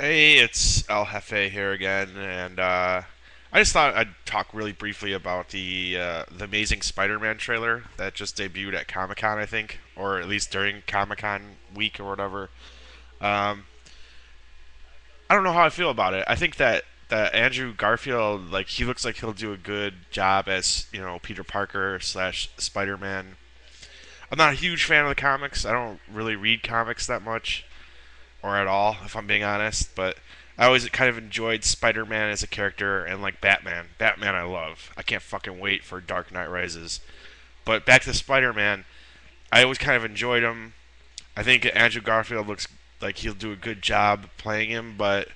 Hey, it's El Jefe here again, and I just thought I'd talk really briefly about the Amazing Spider-Man trailer that just debuted at Comic-Con, I think, or at least during Comic-Con week or whatever. Um, I don't know how I feel about it. I think that Andrew Garfield, like, he looks like he'll do a good job as Peter Parker slash Spider-Man. I'm not a huge fan of the comics. I don't really read comics that much, or at all, if I'm being honest. But I always kind of enjoyed Spider-Man as a character and like Batman. Batman I love. I can't fucking wait for Dark Knight Rises. But back to Spider-Man, I always kind of enjoyed him. I think Andrew Garfield looks like he'll do a good job playing him, but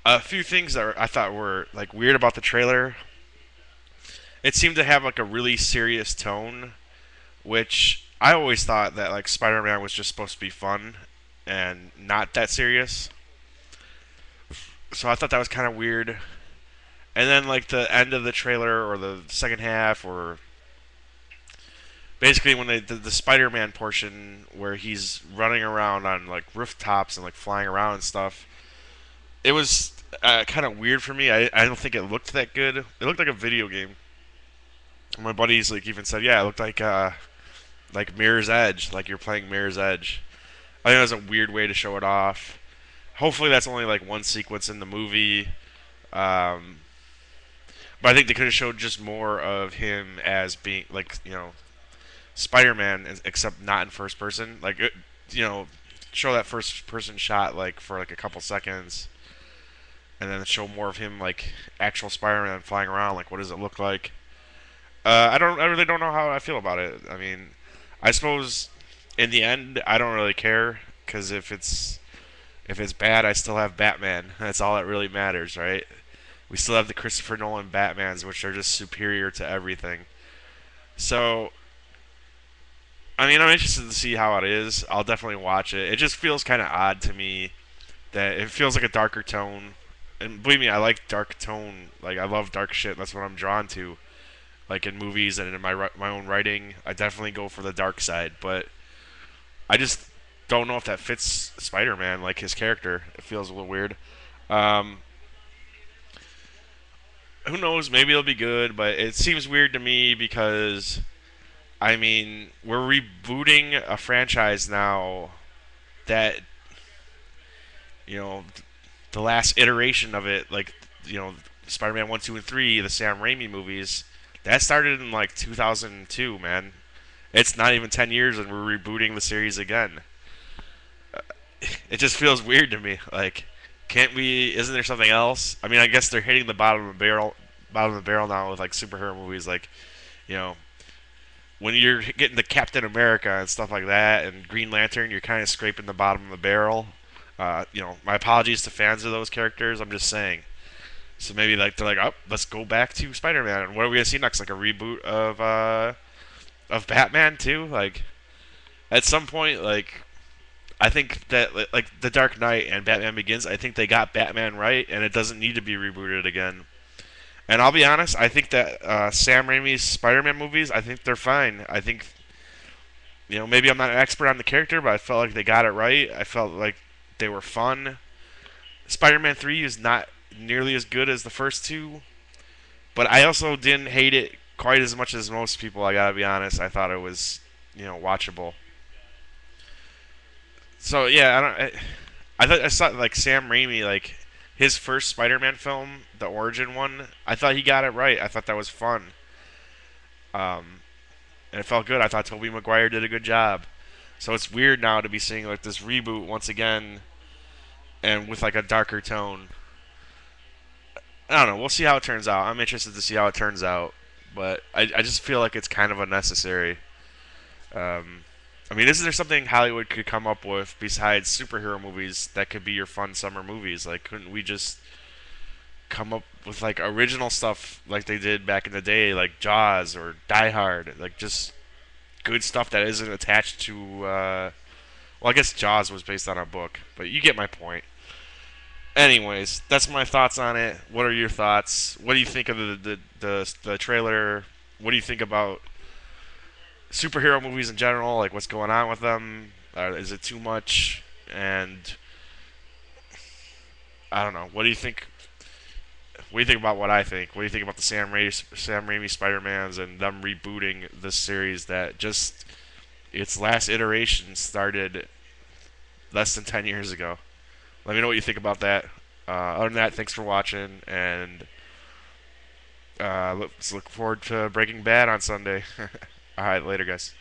a few things that I thought were like weird about the trailer. It seemed to have like a really serious tone, which I always thought that like Spider-Man was just supposed to be fun and not that serious. So I thought that was kind of weird. And then like the end of the trailer or the second half or basically when they did the Spider-Man portion where he's running around on like rooftops and like flying around and stuff, it was kind of weird for me. I don't think it looked that good. It looked like a video game. My buddies like even said, yeah, it looked like Mirror's Edge, like you're playing Mirror's Edge. I think that was a weird way to show it off. Hopefully that's only like one sequence in the movie. Um, But I think they could have showed just more of him as being like Spider-Man, except not in first person. Like you know, show that first person shot like for like a couple seconds, and then show more of him like actual Spider-Man flying around. Like what does it look like? I really don't know how I feel about it. I mean, I suppose in the end I don't really care because if it's bad, I still have Batman. That's all that really matters, right? We still have the Christopher Nolan Batmans, which are just superior to everything. So, I mean, I'm interested to see how it is. I'll definitely watch it. It just feels kind of odd to me that it feels like a darker tone. And believe me, I like dark tone. Like I love dark shit. That's what I'm drawn to. Like in movies and in my own writing, I definitely go for the dark side. But I just don't know if that fits Spider-Man, like his character. It feels a little weird. Um, who knows? Maybe it'll be good, but it seems weird to me because I mean, we're rebooting a franchise now that, you know, the last iteration of it, like, Spider Man 1, 2, and 3, the Sam Raimi movies, that started in like 2002, man. It's not even 10 years and we're rebooting the series again. It just feels weird to me. Like, can't we, isn't there something else? I mean, I guess they're hitting the bottom of the barrel now with like superhero movies like, you know, when you're getting the Captain America and stuff like that, and Green Lantern, you're kind of scraping the bottom of the barrel. My apologies to fans of those characters. I'm just saying. So maybe like they're like, oh, let's go back to Spider-Man, and what are we gonna see next? Like a reboot of Batman too? Like at some point, like I think that like The Dark Knight and Batman Begins, I think they got Batman right, and it doesn't need to be rebooted again. And I'll be honest, I think that Sam Raimi's Spider-Man movies, I think they're fine. I think maybe I'm not an expert on the character, but I felt like they got it right. I felt like they were fun. Spider-Man 3 is not nearly as good as the first two, but I also didn't hate it quite as much as most people. I gotta be honest. I thought it was, watchable. So yeah, I saw like Sam Raimi, like his first Spider-Man film, the origin one. I thought he got it right. I thought that was fun. Um, and it felt good. I thought Tobey Maguire did a good job. So it's weird now to be seeing like this reboot once again and with like a darker tone. I don't know. We'll see how it turns out. I'm interested to see how it turns out, but I just feel like it's kind of unnecessary. Um, I mean, isn't there something Hollywood could come up with besides superhero movies that could be your fun summer movies? Like, couldn't we just come up with like original stuff like they did back in the day, like Jaws or Die Hard? Like, just good stuff that isn't attached to. Well, I guess Jaws was based on a book, but you get my point. Anyways, that's my thoughts on it. What are your thoughts? What do you think of the trailer? What do you think about superhero movies in general? Like, what's going on with them? Is it too much? And I don't know. What do you think? What do you think about what I think? What do you think about the Sam Raimi Spider-Mans and them rebooting this series that just its last iteration started less than 10 years ago? Let me know what you think about that. Other than that, thanks for watching, and let's look forward to Breaking Bad on Sunday. All right, later, guys.